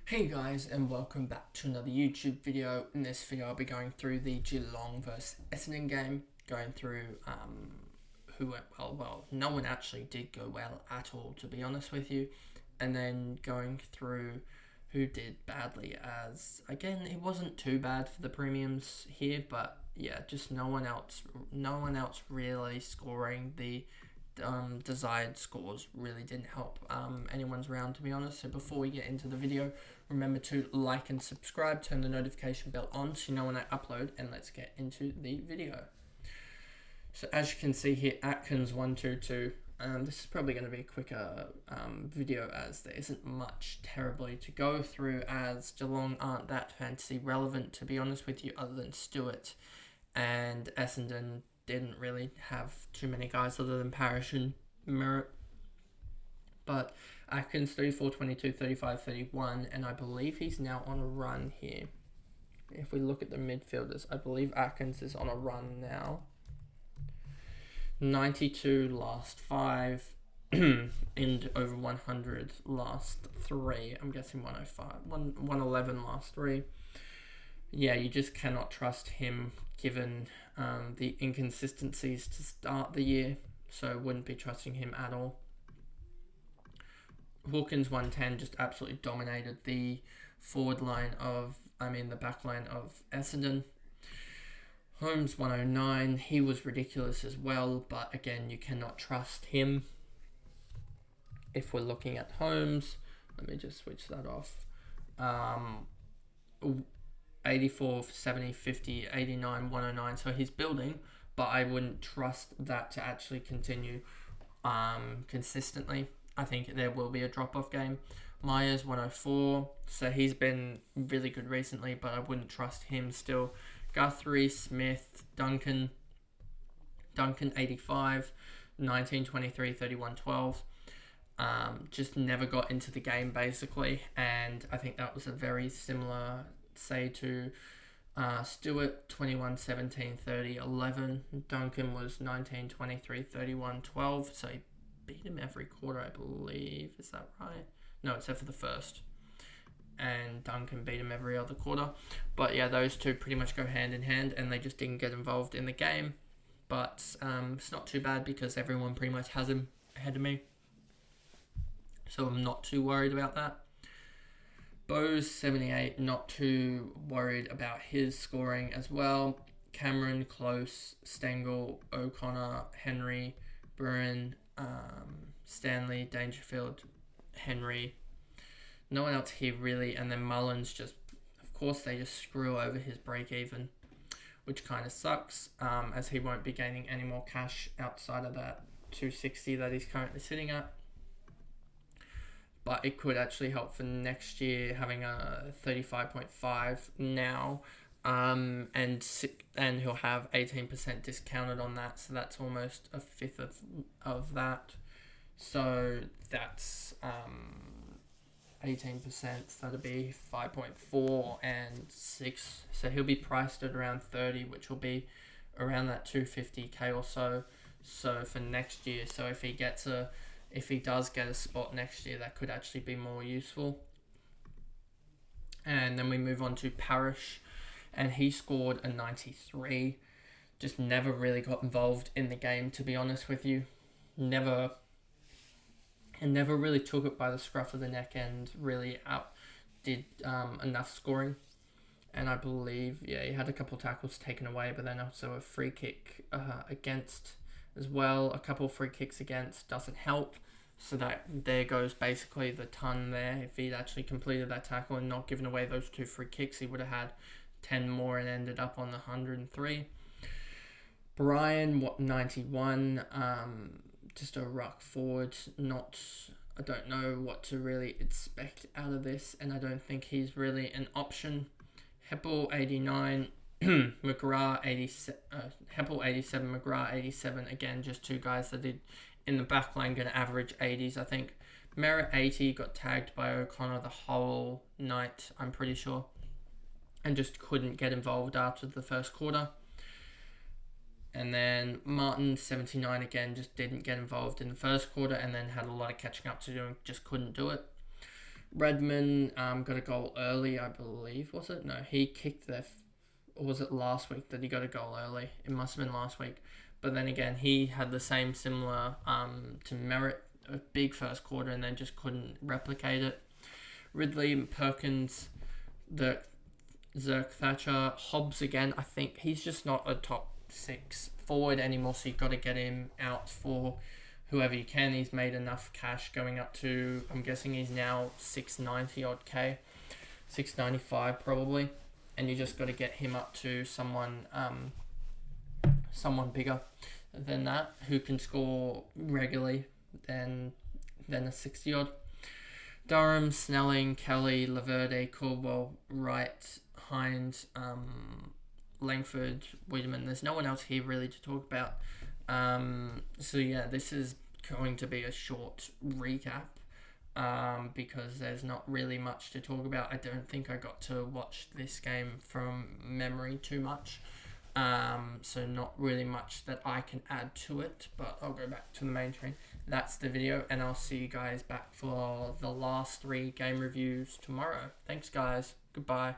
Hey guys, and welcome back to another YouTube video. In this video I'll be going through the Geelong versus Essendon game, going through who went well, no one actually did go well at all, to be honest with you, and then going through who did badly, as again it wasn't too bad for the premiums here, but yeah, just no one else really scoring the desired scores really didn't help anyone's round, to be honest. So before we get into the video, remember to like and subscribe, turn the notification bell on so you know when I upload, and let's get into the video. So as you can see here, ATKINS 122. This is probably going to be a quicker video, as there isn't much terribly to go through, as Geelong aren't that fantasy relevant, to be honest with you, other than Stewart, and Essendon didn't really have too many guys other than Parrish and Merritt. But ATKINS 34, 22, 35, 31, and I believe he's now on a run here. If we look at the midfielders, I believe ATKINS is on a run now. 92 last 5, and over 100 last 3. I'm guessing 105, 111 last 3. Yeah, you just cannot trust him given the inconsistencies to start the year, so wouldn't be trusting him at all. Hawkins 110 just absolutely dominated the the back line of Essendon. Holmes 109, he was ridiculous as well, but again, you cannot trust him. If we're looking at Holmes, let me just switch that off. 84, 70, 50, 89, 109, so he's building, but I wouldn't trust that to actually continue consistently. I think there will be a drop-off game. Myers 104, so he's been really good recently, but I wouldn't trust him still. Guthrie, Smith, Duncan 85, 19, 23, 31, 12. Just never got into the game basically, and I think that was a very similar, say, to Stewart, 21, 17, 30, 11. Duncan was 19, 23, 31, 12, so he beat him every quarter, I believe. Is that right? No, except for the first. And Duncan beat him every other quarter. But yeah, those two pretty much go hand in hand, and they just didn't get involved in the game. But it's not too bad because everyone pretty much has him ahead of me, so I'm not too worried about that. Bose 78, not too worried about his scoring as well. Cameron, Close, Stengel, O'Connor, Henry, Bruin, Stanley, Dangerfield, Henry. No one else here really, and then Mullins just, of course, they just screw over his break even, which kind of sucks, as he won't be gaining any more cash outside of that 260 that he's currently sitting at. But it could actually help for next year, having a 35.5 now, and he'll have 18% discounted on that, so that's almost a fifth of that. So that's 18%, so that'd be 5.4 and 6. So he'll be priced at around 30, which will be around that 250k or so. So for next year, so if he does get a spot next year, that could actually be more useful. And then we move on to Parrish, and he scored a 93. Just never really got involved in the game, to be honest with you. Never really took it by the scruff of the neck and really did enough scoring. And I believe, yeah, he had a couple tackles taken away, but then also a free kick against as well. A couple free kicks against doesn't help. So that there goes basically the ton there. If he'd actually completed that tackle and not given away those 2 free kicks, he would have had 10 more and ended up on the 103. Brian, 91, just a ruck forward. I don't know what to really expect out of this, and I don't think he's really an option. Heppel 89, McGrath 87, Heppel 87, McGrath 87. Again, just 2 guys that did in the back line going to average 80s, I think. Merritt 80 got tagged by O'Connor the whole night, I'm pretty sure, and just couldn't get involved after the first quarter. And then Martin 79 again, just didn't get involved in the first quarter, and then had a lot of catching up to do and just couldn't do it. Redmond got a goal early, I believe. Was it? No, he kicked or was it last week that he got a goal early? It must have been last week. But then again, he had the similar to Merritt, a big first quarter, and then just couldn't replicate it. Ridley, Perkins, Zerk, Thatcher, Hobbs again. I think he's just not a top 6 forward anymore, so you've got to get him out for whoever you can. He's made enough cash going up to, I'm guessing he's now 690 odd K, 695 probably, and you just got to get him up to someone bigger than that who can score regularly than a 60 odd. Durham, Snelling, Kelly, Laverde, Caldwell, Wright, Hind, Langford, Wiedemann. There's no one else here really to talk about. So yeah, this is going to be a short recap because there's not really much to talk about. I don't think I got to watch this game from memory too much. So not really much that I can add to it, but I'll go back to the main train. That's the video, and I'll see you guys back for the last 3 game reviews tomorrow. Thanks guys. Goodbye.